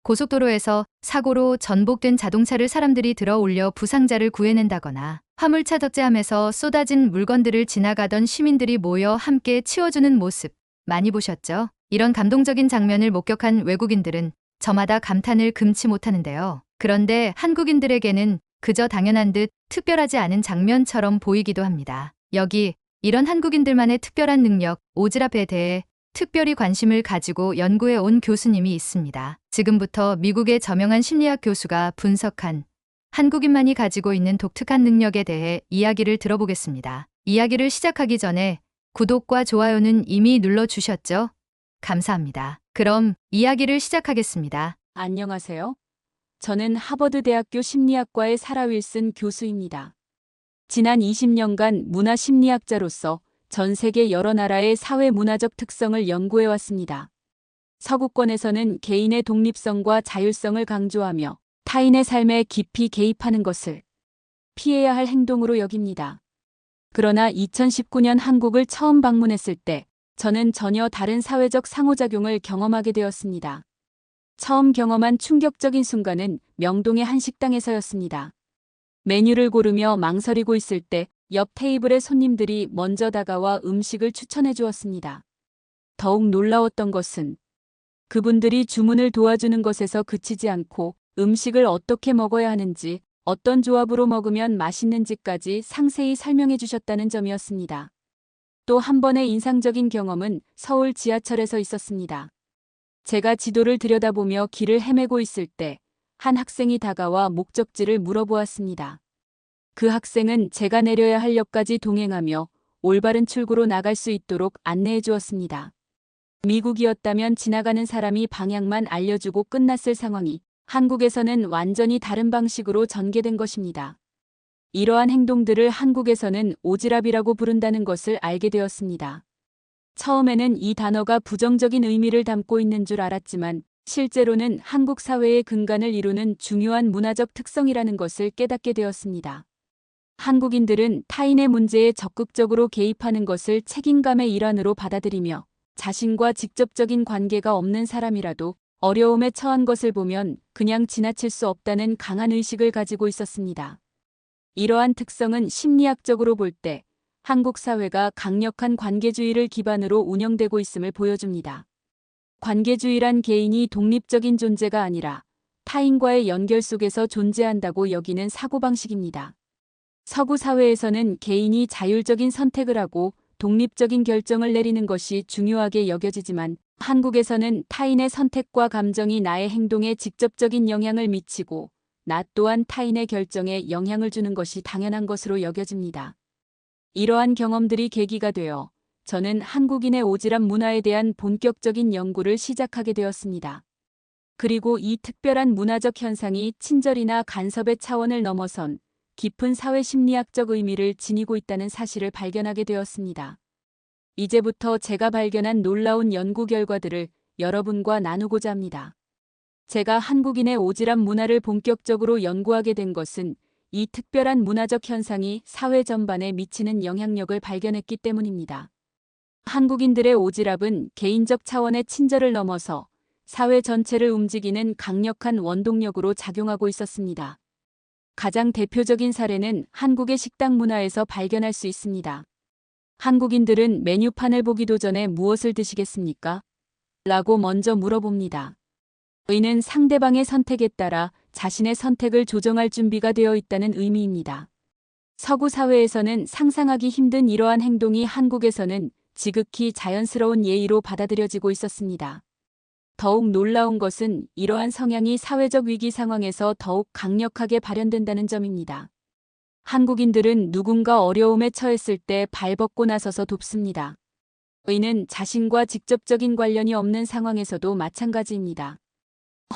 고속도로에서 사고로 전복된 자동차를 사람들이 들어 올려 부상자를 구해낸다거나 화물차 적재함에서 쏟아진 물건들을 지나가던 시민들이 모여 함께 치워주는 모습 많이 보셨죠? 이런 감동적인 장면을 목격한 외국인들은 저마다 감탄을 금치 못하는데요. 그런데 한국인들에게는 그저 당연한 듯 특별하지 않은 장면처럼 보이기도 합니다. 여기 이런 한국인들만의 특별한 능력, 오지랖에 대해 특별히 관심을 가지고 연구해 온 교수님이 있습니다. 지금부터 미국의 저명한 심리학 교수가 분석한 한국인만이 가지고 있는 독특한 능력에 대해 이야기를 들어보겠습니다. 이야기를 시작하기 전에 구독과 좋아요는 이미 눌러주셨죠? 감사합니다. 그럼 이야기를 시작하겠습니다. 안녕하세요. 저는 하버드대학교 심리학과의 사라 윌슨 교수입니다. 지난 20년간 문화심리학자로서 전 세계 여러 나라의 사회-문화적 특성을 연구해왔습니다. 서구권에서는 개인의 독립성과 자율성을 강조하며 타인의 삶에 깊이 개입하는 것을 피해야 할 행동으로 여깁니다. 그러나 2019년 한국을 처음 방문했을 때 저는 전혀 다른 사회적 상호작용을 경험하게 되었습니다. 처음 경험한 충격적인 순간은 명동의 한 식당에서였습니다. 메뉴를 고르며 망설이고 있을 때 옆 테이블의 손님들이 먼저 다가와 음식을 추천해 주었습니다. 더욱 놀라웠던 것은 그분들이 주문을 도와주는 것에서 그치지 않고 음식을 어떻게 먹어야 하는지, 어떤 조합으로 먹으면 맛있는지까지 상세히 설명해 주셨다는 점이었습니다. 또 한 번의 인상적인 경험은 서울 지하철에서 있었습니다. 제가 지도를 들여다보며 길을 헤매고 있을 때 한 학생이 다가와 목적지를 물어보았습니다. 그 학생은 제가 내려야 할 역까지 동행하며 올바른 출구로 나갈 수 있도록 안내해 주었습니다. 미국이었다면 지나가는 사람이 방향만 알려주고 끝났을 상황이 한국에서는 완전히 다른 방식으로 전개된 것입니다. 이러한 행동들을 한국에서는 오지랖이라고 부른다는 것을 알게 되었습니다. 처음에는 이 단어가 부정적인 의미를 담고 있는 줄 알았지만 실제로는 한국 사회의 근간을 이루는 중요한 문화적 특성이라는 것을 깨닫게 되었습니다. 한국인들은 타인의 문제에 적극적으로 개입하는 것을 책임감의 일환으로 받아들이며 자신과 직접적인 관계가 없는 사람이라도 어려움에 처한 것을 보면 그냥 지나칠 수 없다는 강한 의식을 가지고 있었습니다. 이러한 특성은 심리학적으로 볼 때 한국 사회가 강력한 관계주의를 기반으로 운영되고 있음을 보여줍니다. 관계주의란 개인이 독립적인 존재가 아니라 타인과의 연결 속에서 존재한다고 여기는 사고방식입니다. 서구 사회에서는 개인이 자율적인 선택을 하고 독립적인 결정을 내리는 것이 중요하게 여겨지지만 한국에서는 타인의 선택과 감정이 나의 행동에 직접적인 영향을 미치고 나 또한 타인의 결정에 영향을 주는 것이 당연한 것으로 여겨집니다. 이러한 경험들이 계기가 되어 저는 한국인의 오지랖 문화에 대한 본격적인 연구를 시작하게 되었습니다. 그리고 이 특별한 문화적 현상이 친절이나 간섭의 차원을 넘어선 깊은 사회심리학적 의미를 지니고 있다는 사실을 발견하게 되었습니다. 이제부터 제가 발견한 놀라운 연구 결과들을 여러분과 나누고자 합니다. 제가 한국인의 오지랖 문화를 본격적으로 연구하게 된 것은 이 특별한 문화적 현상이 사회 전반에 미치는 영향력을 발견했기 때문입니다. 한국인들의 오지랖은 개인적 차원의 친절을 넘어서 사회 전체를 움직이는 강력한 원동력으로 작용하고 있었습니다. 가장 대표적인 사례는 한국의 식당 문화에서 발견할 수 있습니다. 한국인들은 메뉴판을 보기도 전에 무엇을 드시겠습니까? 라고 먼저 물어봅니다. 이는 상대방의 선택에 따라 자신의 선택을 조정할 준비가 되어 있다는 의미입니다. 서구 사회에서는 상상하기 힘든 이러한 행동이 한국에서는 지극히 자연스러운 예의로 받아들여지고 있었습니다. 더욱 놀라운 것은 이러한 성향이 사회적 위기 상황에서 더욱 강력하게 발현된다는 점입니다. 한국인들은 누군가 어려움에 처했을 때 발벗고 나서서 돕습니다. 이는 자신과 직접적인 관련이 없는 상황에서도 마찬가지입니다.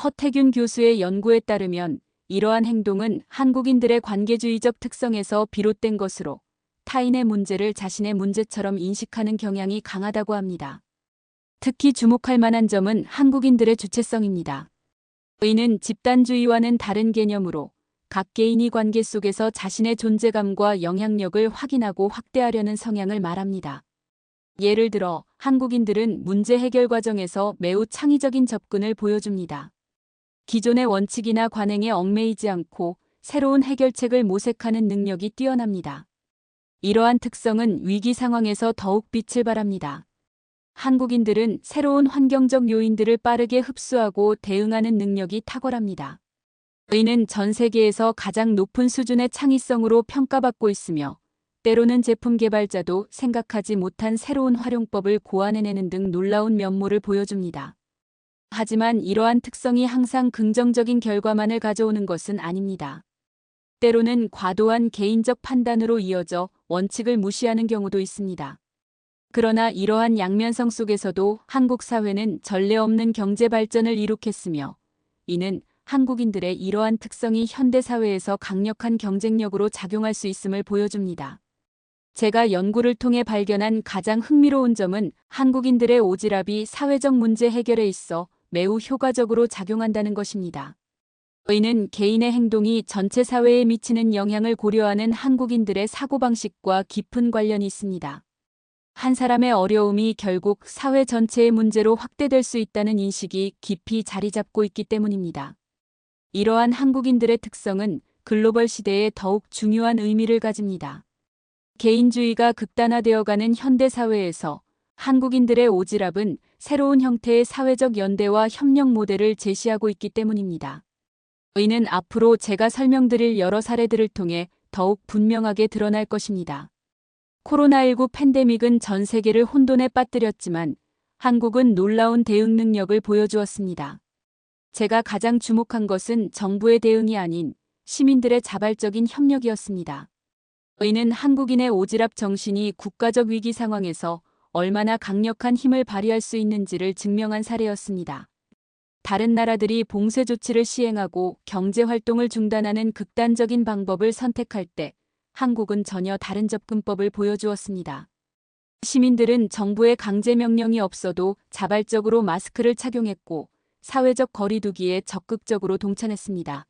허태균 교수의 연구에 따르면 이러한 행동은 한국인들의 관계주의적 특성에서 비롯된 것으로 타인의 문제를 자신의 문제처럼 인식하는 경향이 강하다고 합니다. 특히 주목할 만한 점은 한국인들의 주체성입니다. 이는 집단주의와는 다른 개념으로 각 개인이 관계 속에서 자신의 존재감과 영향력을 확인하고 확대하려는 성향을 말합니다. 예를 들어 한국인들은 문제 해결 과정에서 매우 창의적인 접근을 보여줍니다. 기존의 원칙이나 관행에 얽매이지 않고 새로운 해결책을 모색하는 능력이 뛰어납니다. 이러한 특성은 위기 상황에서 더욱 빛을 발합니다. 한국인들은 새로운 환경적 요인들을 빠르게 흡수하고 대응하는 능력이 탁월합니다. 이는 전 세계에서 가장 높은 수준의 창의성으로 평가받고 있으며, 때로는 제품 개발자도 생각하지 못한 새로운 활용법을 고안해내는 등 놀라운 면모를 보여줍니다. 하지만 이러한 특성이 항상 긍정적인 결과만을 가져오는 것은 아닙니다. 때로는 과도한 개인적 판단으로 이어져 원칙을 무시하는 경우도 있습니다. 그러나 이러한 양면성 속에서도 한국 사회는 전례 없는 경제 발전을 이룩했으며, 이는 한국인들의 이러한 특성이 현대 사회에서 강력한 경쟁력으로 작용할 수 있음을 보여줍니다. 제가 연구를 통해 발견한 가장 흥미로운 점은 한국인들의 오지랖이 사회적 문제 해결에 있어 매우 효과적으로 작용한다는 것입니다. 이는 개인의 행동이 전체 사회에 미치는 영향을 고려하는 한국인들의 사고방식과 깊은 관련이 있습니다. 한 사람의 어려움이 결국 사회 전체의 문제로 확대될 수 있다는 인식이 깊이 자리 잡고 있기 때문입니다. 이러한 한국인들의 특성은 글로벌 시대에 더욱 중요한 의미를 가집니다. 개인주의가 극단화되어가는 현대 사회에서 한국인들의 오지랖은 새로운 형태의 사회적 연대와 협력 모델을 제시하고 있기 때문입니다. 이는 앞으로 제가 설명드릴 여러 사례들을 통해 더욱 분명하게 드러날 것입니다. 코로나19 팬데믹은 전 세계를 혼돈에 빠뜨렸지만 한국은 놀라운 대응 능력을 보여주었습니다. 제가 가장 주목한 것은 정부의 대응이 아닌 시민들의 자발적인 협력이었습니다. 이는 한국인의 오지랖 정신이 국가적 위기 상황에서 얼마나 강력한 힘을 발휘할 수 있는지를 증명한 사례였습니다. 다른 나라들이 봉쇄 조치를 시행하고 경제 활동을 중단하는 극단적인 방법을 선택할 때 한국은 전혀 다른 접근법을 보여주었습니다. 시민들은 정부의 강제 명령이 없어도 자발적으로 마스크를 착용했고 사회적 거리두기에 적극적으로 동참했습니다.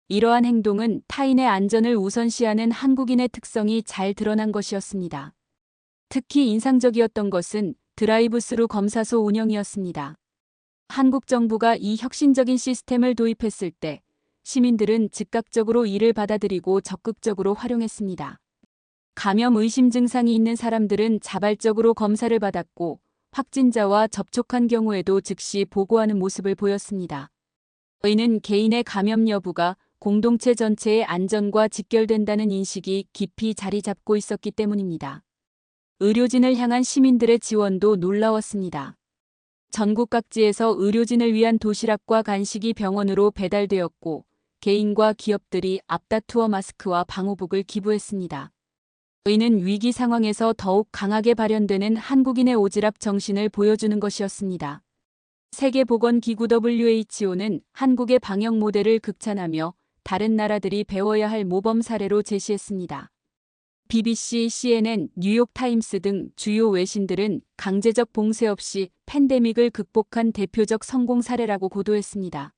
이러한 행동은 타인의 안전을 우선시하는 한국인의 특성이 잘 드러난 것이었습니다. 특히 인상적이었던 것은 드라이브스루 검사소 운영이었습니다. 한국 정부가 이 혁신적인 시스템을 도입했을 때 시민들은 즉각적으로 이를 받아들이고 적극적으로 활용했습니다. 감염 의심 증상이 있는 사람들은 자발적으로 검사를 받았고 확진자와 접촉한 경우에도 즉시 보고하는 모습을 보였습니다. 이는 개인의 감염 여부가 공동체 전체의 안전과 직결된다는 인식이 깊이 자리 잡고 있었기 때문입니다. 의료진을 향한 시민들의 지원도 놀라웠습니다. 전국 각지에서 의료진을 위한 도시락과 간식이 병원으로 배달되었고 개인과 기업들이 앞다투어 마스크와 방호복을 기부했습니다. 이는 위기 상황에서 더욱 강하게 발현되는 한국인의 오지랖 정신을 보여주는 것이었습니다. 세계보건기구 WHO는 한국의 방역 모델을 극찬하며 다른 나라들이 배워야 할 모범 사례로 제시했습니다. BBC, CNN, 뉴욕타임스 등 주요 외신들은 강제적 봉쇄 없이 팬데믹을 극복한 대표적 성공 사례라고 보도했습니다.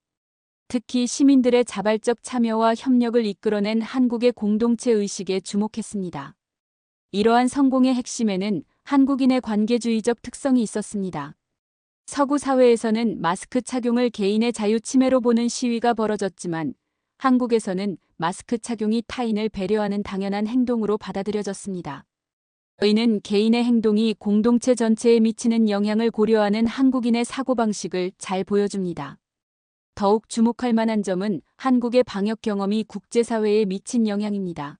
특히 시민들의 자발적 참여와 협력을 이끌어낸 한국의 공동체 의식에 주목했습니다. 이러한 성공의 핵심에는 한국인의 관계주의적 특성이 있었습니다. 서구 사회에서는 마스크 착용을 개인의 자유 침해로 보는 시위가 벌어졌지만 한국에서는 마스크 착용이 타인을 배려하는 당연한 행동으로 받아들여졌습니다. 이는 개인의 행동이 공동체 전체에 미치는 영향을 고려하는 한국인의 사고방식을 잘 보여줍니다. 더욱 주목할 만한 점은 한국의 방역 경험이 국제사회에 미친 영향입니다.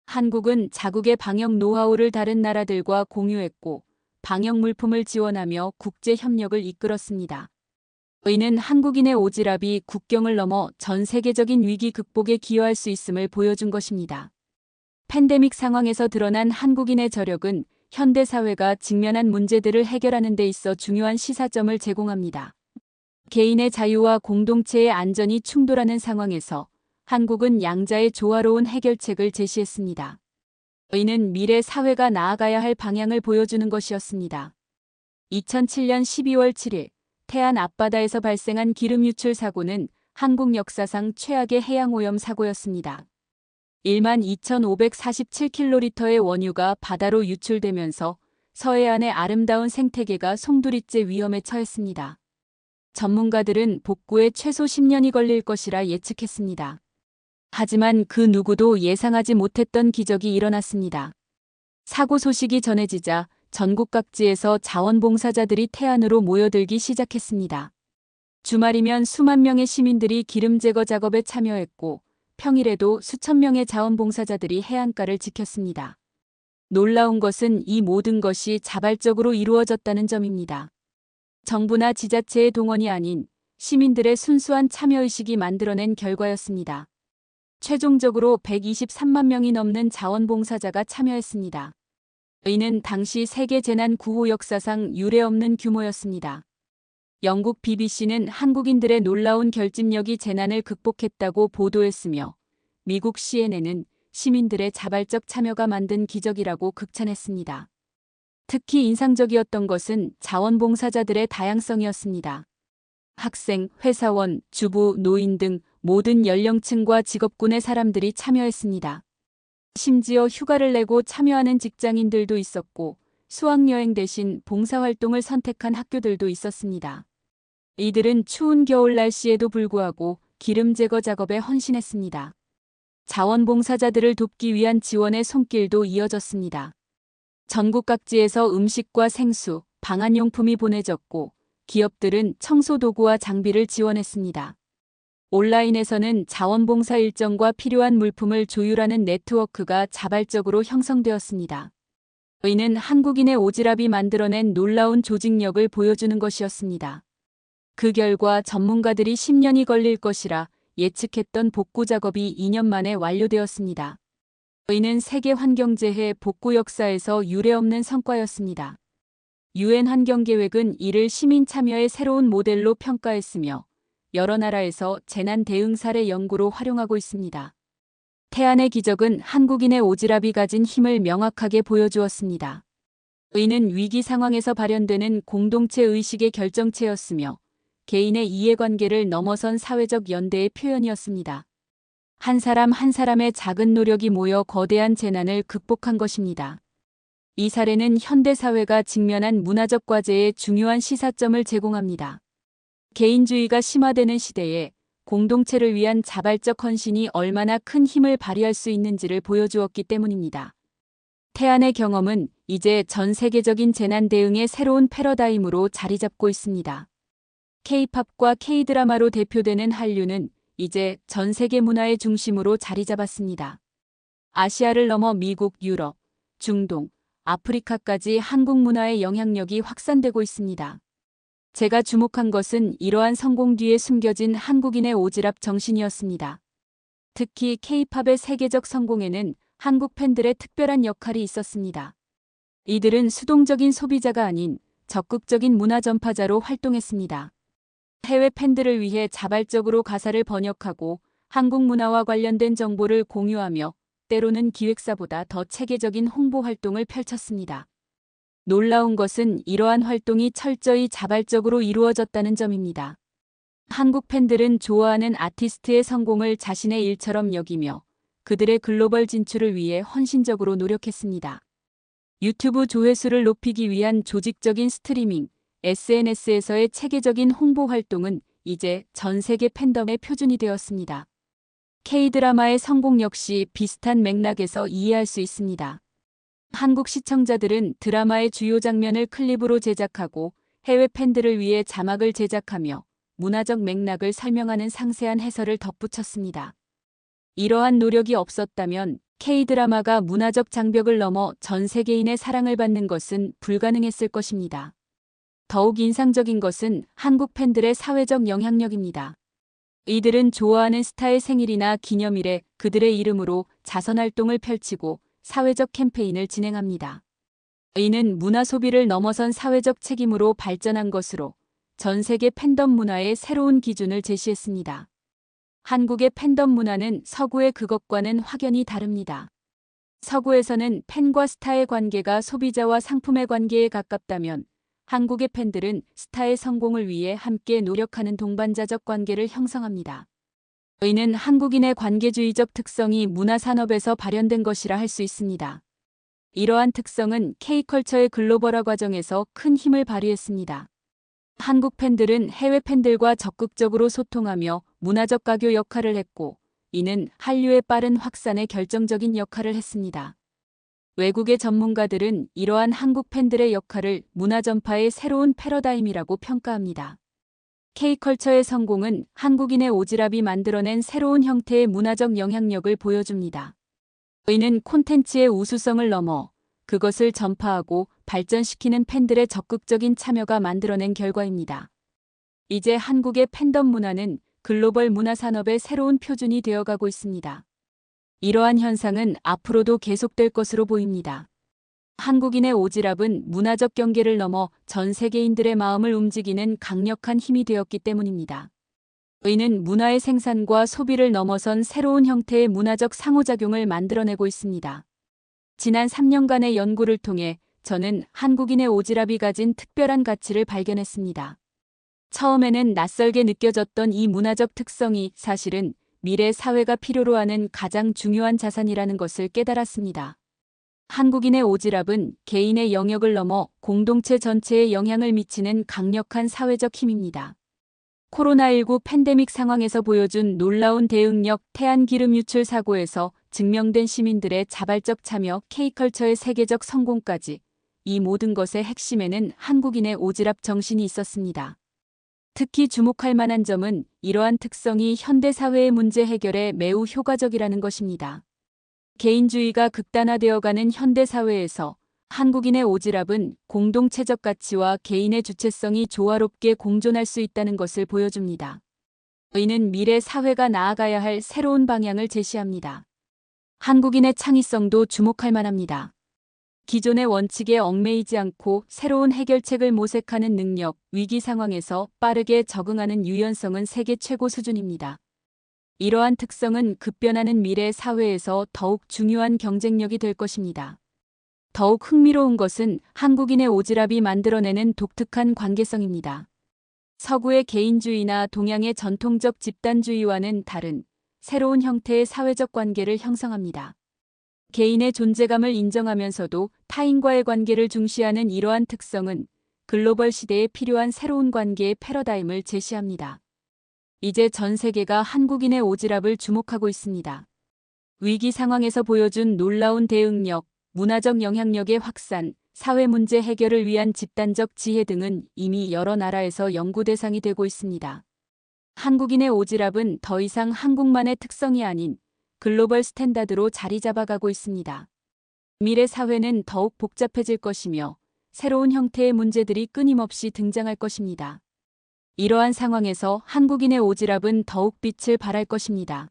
한국은 자국의 방역 노하우를 다른 나라들과 공유했고 방역 물품을 지원하며 국제 협력을 이끌었습니다. 이는 한국인의 오지랖이 국경을 넘어 전 세계적인 위기 극복에 기여할 수 있음을 보여준 것입니다. 팬데믹 상황에서 드러난 한국인의 저력은 현대 사회가 직면한 문제들을 해결하는 데 있어 중요한 시사점을 제공합니다. 개인의 자유와 공동체의 안전이 충돌하는 상황에서 한국은 양자의 조화로운 해결책을 제시했습니다. 이는 미래 사회가 나아가야 할 방향을 보여주는 것이었습니다. 2007년 12월 7일 태안 앞바다에서 발생한 기름 유출 사고는 한국 역사상 최악의 해양오염 사고였습니다. 12,547킬로리터의 원유가 바다로 유출되면서 서해안의 아름다운 생태계가 송두리째 위험에 처했습니다. 전문가들은 복구에 최소 10년이 걸릴 것이라 예측했습니다. 하지만 그 누구도 예상하지 못했던 기적이 일어났습니다. 사고 소식이 전해지자 전국 각지에서 자원봉사자들이 태안으로 모여들기 시작했습니다. 주말이면 수만 명의 시민들이 기름 제거 작업에 참여했고 평일에도 수천 명의 자원봉사자들이 해안가를 지켰습니다. 놀라운 것은 이 모든 것이 자발적으로 이루어졌다는 점입니다. 정부나 지자체의 동원이 아닌 시민들의 순수한 참여의식이 만들어낸 결과였습니다. 최종적으로 123만 명이 넘는 자원봉사자가 참여했습니다. 이는 당시 세계 재난 구호 역사상 유례없는 규모였습니다. 영국 BBC는 한국인들의 놀라운 결집력이 재난을 극복했다고 보도했으며 미국 CNN은 시민들의 자발적 참여가 만든 기적이라고 극찬했습니다. 특히 인상적이었던 것은 자원봉사자들의 다양성이었습니다. 학생, 회사원, 주부, 노인 등 모든 연령층과 직업군의 사람들이 참여했습니다. 심지어 휴가를 내고 참여하는 직장인들도 있었고 수학여행 대신 봉사활동을 선택한 학교들도 있었습니다. 이들은 추운 겨울 날씨에도 불구하고 기름 제거 작업에 헌신했습니다. 자원봉사자들을 돕기 위한 지원의 손길도 이어졌습니다. 전국 각지에서 음식과 생수, 방한용품이 보내졌고 기업들은 청소도구와 장비를 지원했습니다. 온라인에서는 자원봉사 일정과 필요한 물품을 조율하는 네트워크가 자발적으로 형성되었습니다. 이는 한국인의 오지랖이 만들어낸 놀라운 조직력을 보여주는 것이었습니다. 그 결과 전문가들이 10년이 걸릴 것이라 예측했던 복구 작업이 2년 만에 완료되었습니다. 이는 세계환경재해 복구 역사에서 유례없는 성과였습니다. UN 환경계획은 이를 시민 참여의 새로운 모델로 평가했으며 여러 나라에서 재난 대응 사례 연구로 활용하고 있습니다. 태안의 기적은 한국인의 오지랖이 가진 힘을 명확하게 보여주었습니다. 이는 위기 상황에서 발현되는 공동체 의식의 결정체였으며 개인의 이해관계를 넘어선 사회적 연대의 표현이었습니다. 한 사람 한 사람의 작은 노력이 모여 거대한 재난을 극복한 것입니다. 이 사례는 현대사회가 직면한 문화적 과제에 중요한 시사점을 제공합니다. 개인주의가 심화되는 시대에 공동체를 위한 자발적 헌신이 얼마나 큰 힘을 발휘할 수 있는지를 보여주었기 때문입니다. 태안의 경험은 이제 전 세계적인 재난 대응의 새로운 패러다임으로 자리 잡고 있습니다. K-팝과 K-드라마로 대표되는 한류는 이제 전 세계 문화의 중심으로 자리 잡았습니다. 아시아를 넘어 미국, 유럽, 중동, 아프리카까지 한국 문화의 영향력이 확산되고 있습니다. 제가 주목한 것은 이러한 성공 뒤에 숨겨진 한국인의 오지랖 정신이었습니다. 특히 K-팝의 세계적 성공에는 한국 팬들의 특별한 역할이 있었습니다. 이들은 수동적인 소비자가 아닌 적극적인 문화 전파자로 활동했습니다. 해외 팬들을 위해 자발적으로 가사를 번역하고 한국 문화와 관련된 정보를 공유하며 때로는 기획사보다 더 체계적인 홍보 활동을 펼쳤습니다. 놀라운 것은 이러한 활동이 철저히 자발적으로 이루어졌다는 점입니다. 한국 팬들은 좋아하는 아티스트의 성공을 자신의 일처럼 여기며 그들의 글로벌 진출을 위해 헌신적으로 노력했습니다. 유튜브 조회수를 높이기 위한 조직적인 스트리밍, SNS에서의 체계적인 홍보 활동은 이제 전 세계 팬덤의 표준이 되었습니다. K-드라마의 성공 역시 비슷한 맥락에서 이해할 수 있습니다. 한국 시청자들은 드라마의 주요 장면을 클립으로 제작하고 해외 팬들을 위해 자막을 제작하며 문화적 맥락을 설명하는 상세한 해설을 덧붙였습니다. 이러한 노력이 없었다면 K-드라마가 문화적 장벽을 넘어 전 세계인의 사랑을 받는 것은 불가능했을 것입니다. 더욱 인상적인 것은 한국 팬들의 사회적 영향력입니다. 이들은 좋아하는 스타의 생일이나 기념일에 그들의 이름으로 자선활동을 펼치고 사회적 캠페인을 진행합니다. 이는 문화 소비를 넘어선 사회적 책임으로 발전한 것으로 전 세계 팬덤 문화의 새로운 기준을 제시했습니다. 한국의 팬덤 문화는 서구의 그것과는 확연히 다릅니다. 서구에서는 팬과 스타의 관계가 소비자와 상품의 관계에 가깝다면 한국의 팬들은 스타의 성공을 위해 함께 노력하는 동반자적 관계를 형성합니다. 이는 한국인의 관계주의적 특성이 문화산업에서 발현된 것이라 할 수 있습니다. 이러한 특성은 K컬처의 글로벌화 과정에서 큰 힘을 발휘했습니다. 한국 팬들은 해외 팬들과 적극적으로 소통하며 문화적 가교 역할을 했고, 이는 한류의 빠른 확산에 결정적인 역할을 했습니다. 외국의 전문가들은 이러한 한국 팬들의 역할을 문화 전파의 새로운 패러다임이라고 평가합니다. K컬처의 성공은 한국인의 오지랖이 만들어낸 새로운 형태의 문화적 영향력을 보여줍니다. 이는 콘텐츠의 우수성을 넘어 그것을 전파하고 발전시키는 팬들의 적극적인 참여가 만들어낸 결과입니다. 이제 한국의 팬덤 문화는 글로벌 문화 산업의 새로운 표준이 되어가고 있습니다. 이러한 현상은 앞으로도 계속될 것으로 보입니다. 한국인의 오지랖은 문화적 경계를 넘어 전 세계인들의 마음을 움직이는 강력한 힘이 되었기 때문입니다. 이는 문화의 생산과 소비를 넘어선 새로운 형태의 문화적 상호작용을 만들어내고 있습니다. 지난 3년간의 연구를 통해 저는 한국인의 오지랖이 가진 특별한 가치를 발견했습니다. 처음에는 낯설게 느껴졌던 이 문화적 특성이 사실은 미래 사회가 필요로 하는 가장 중요한 자산이라는 것을 깨달았습니다. 한국인의 오지랖은 개인의 영역을 넘어 공동체 전체에 영향을 미치는 강력한 사회적 힘입니다. 코로나19 팬데믹 상황에서 보여준 놀라운 대응력, 태안기름 유출 사고에서 증명된 시민들의 자발적 참여, K컬처의 세계적 성공까지, 이 모든 것의 핵심에는 한국인의 오지랖 정신이 있었습니다. 특히 주목할 만한 점은 이러한 특성이 현대사회의 문제 해결에 매우 효과적이라는 것입니다. 개인주의가 극단화되어가는 현대사회에서 한국인의 오지랖은 공동체적 가치와 개인의 주체성이 조화롭게 공존할 수 있다는 것을 보여줍니다. 이는 미래 사회가 나아가야 할 새로운 방향을 제시합니다. 한국인의 창의성도 주목할 만합니다. 기존의 원칙에 얽매이지 않고 새로운 해결책을 모색하는 능력, 위기 상황에서 빠르게 적응하는 유연성은 세계 최고 수준입니다. 이러한 특성은 급변하는 미래 사회에서 더욱 중요한 경쟁력이 될 것입니다. 더욱 흥미로운 것은 한국인의 오지랖이 만들어내는 독특한 관계성입니다. 서구의 개인주의나 동양의 전통적 집단주의와는 다른 새로운 형태의 사회적 관계를 형성합니다. 개인의 존재감을 인정하면서도 타인과의 관계를 중시하는 이러한 특성은 글로벌 시대에 필요한 새로운 관계의 패러다임을 제시합니다. 이제 전 세계가 한국인의 오지랖을 주목하고 있습니다. 위기 상황에서 보여준 놀라운 대응력, 문화적 영향력의 확산, 사회 문제 해결을 위한 집단적 지혜 등은 이미 여러 나라에서 연구 대상이 되고 있습니다. 한국인의 오지랖은 더 이상 한국만의 특성이 아닌 글로벌 스탠다드로 자리 잡아가고 있습니다. 미래 사회는 더욱 복잡해질 것이며 새로운 형태의 문제들이 끊임없이 등장할 것입니다. 이러한 상황에서 한국인의 오지랖은 더욱 빛을 발할 것입니다.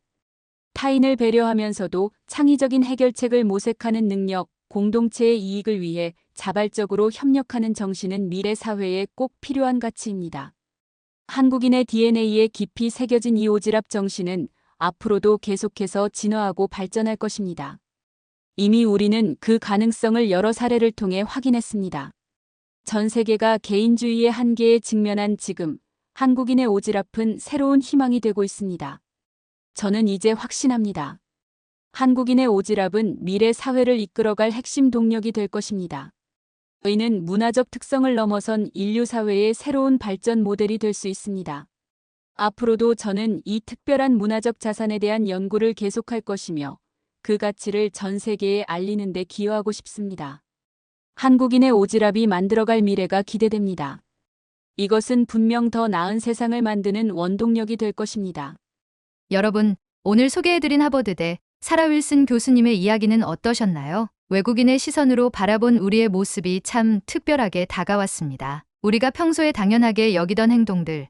타인을 배려하면서도 창의적인 해결책을 모색하는 능력, 공동체의 이익을 위해 자발적으로 협력하는 정신은 미래 사회에 꼭 필요한 가치입니다. 한국인의 DNA에 깊이 새겨진 이 오지랖 정신은 앞으로도 계속해서 진화하고 발전할 것입니다. 이미 우리는 그 가능성을 여러 사례를 통해 확인했습니다. 전 세계가 개인주의의 한계에 직면한 지금, 한국인의 오지랖은 새로운 희망이 되고 있습니다. 저는 이제 확신합니다. 한국인의 오지랖은 미래 사회를 이끌어갈 핵심 동력이 될 것입니다. 이는 문화적 특성을 넘어선 인류 사회의 새로운 발전 모델이 될 수 있습니다. 앞으로도 저는 이 특별한 문화적 자산에 대한 연구를 계속할 것이며 그 가치를 전 세계에 알리는 데 기여하고 싶습니다. 한국인의 오지랖이 만들어갈 미래가 기대됩니다. 이것은 분명 더 나은 세상을 만드는 원동력이 될 것입니다. 여러분, 오늘 소개해드린 하버드대 사라 윌슨 교수님의 이야기는 어떠셨나요? 외국인의 시선으로 바라본 우리의 모습이 참 특별하게 다가왔습니다. 우리가 평소에 당연하게 여기던 행동들,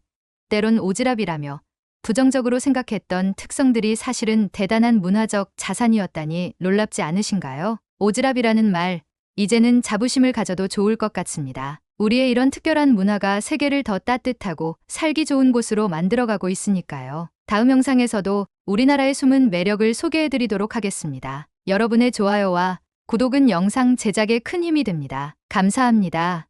때론 오지랖이라며 부정적으로 생각했던 특성들이 사실은 대단한 문화적 자산이었다니 놀랍지 않으신가요? 오지랖이라는 말, 이제는 자부심을 가져도 좋을 것 같습니다. 우리의 이런 특별한 문화가 세계를 더 따뜻하고 살기 좋은 곳으로 만들어가고 있으니까요. 다음 영상에서도 우리나라의 숨은 매력을 소개해드리도록 하겠습니다. 여러분의 좋아요와 구독은 영상 제작에 큰 힘이 됩니다. 감사합니다.